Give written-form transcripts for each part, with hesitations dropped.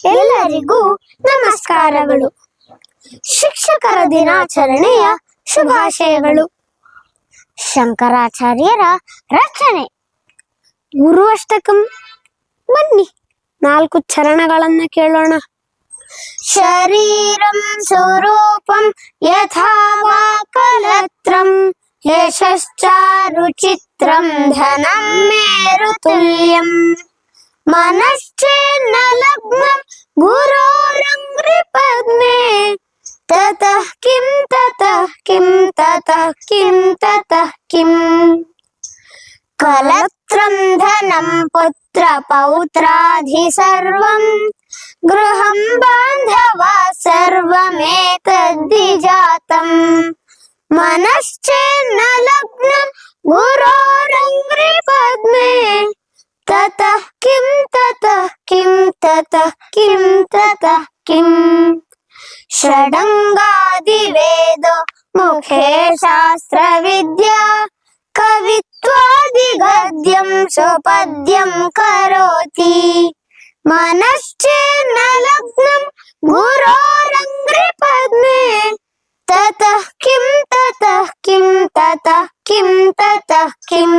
ಎಲ್ಲರಿಗೂ ನಮಸ್ಕಾರಗಳು. ಶಿಕ್ಷಕರ ದಿನಾಚರಣೆಯ ಶುಭಾಶಯಗಳು. ಶಂಕರಾಚಾರ್ಯರ ರಚನೆ ಗುರುವಷ್ಟಕಂ. ಬನ್ನಿ 4 ಚರಣಗಳನ್ನು ಕೇಳೋಣ. ಶರೀರಂ ಸ್ವರೂಪಂ ಯಥಾ ವಾ ಕಲತ್ರಂ ಯಶಶ್ಚಾರು ಚಿತ್ರಂ ಧನಂ ಮೇರುತುಲ್ಯಂ ಮನಶ್ಚೇನ್ನ ಲಗ್ನಂ ಗುರೋರಂಗ್ರಿ ಪದ್ಮೇ ತತಃ ಕಿಂ ತತಃ ಕಿಂ ತತಃ ಕಿಂ ತತಃ ಕಿಂ ಕಲತ್ರಂ ಧನಂ ಪುತ್ರ ಪೌತ್ರಾಧಿ ಸರ್ವಂ ಗೃಹಂ ಬಾಂಧವಾ ಸರ್ವಮೇತದ್ದಿ ಜಾತಂ ಮನಶ್ಚೇನ್ನ ಲಗ್ನಂ ಗುರೋರಂಗ್ರಿ ಪದ್ಮೇ ತತಃ ಕಿಂ ತತಃ ಕಿಂ ತತಃ ಕಿಂ ತತಃ ಕಿಂ ಷಡಂಗಾದಿ ವೇದೋ ಮುಖೇ ಶಾಸ್ತ್ರ ವಿದ್ಯಾ ಕವಿತ್ವಾದಿ ಗದ್ಯಂ ಸ್ವಪದ್ಯಂ ಕರೋತಿ ಮನಶ್ಚೇನ್ನ ಲಗ್ನಂ ಗುರೋರಂಗ್ರಿ ಪದ್ಮೇ ತತಃ ಕಿಂ ತತಃ ಕಿಂ ತತಃ ಕಿಂ ತತಃ ಕಿಂ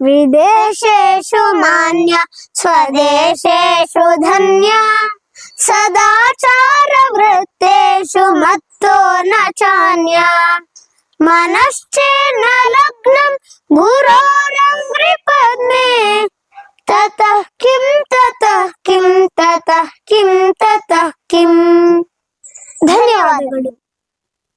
ವಿದೇಶೇಷು ಮಾನ್ಯ ಸ್ವದೇಶೇಷು ಧನ್ಯ ಸದಾಚಾರ ವೃತ್ತೇಷು ಮತ್ತೋ ನ ಚಾನ್ಯ ಮನಶ್ಚೇನ್ನ ಲಗ್ನಂ ಗುರೋರಂಗ್ರಿ ಪದ್ಮೇ ತತಃ ಕಿಂ ತತಃ ಕಿಂ ತತಃ ಕಿಂ ತತಃ ಕಿಂ. ಧನ್ಯವಾದಗಳು.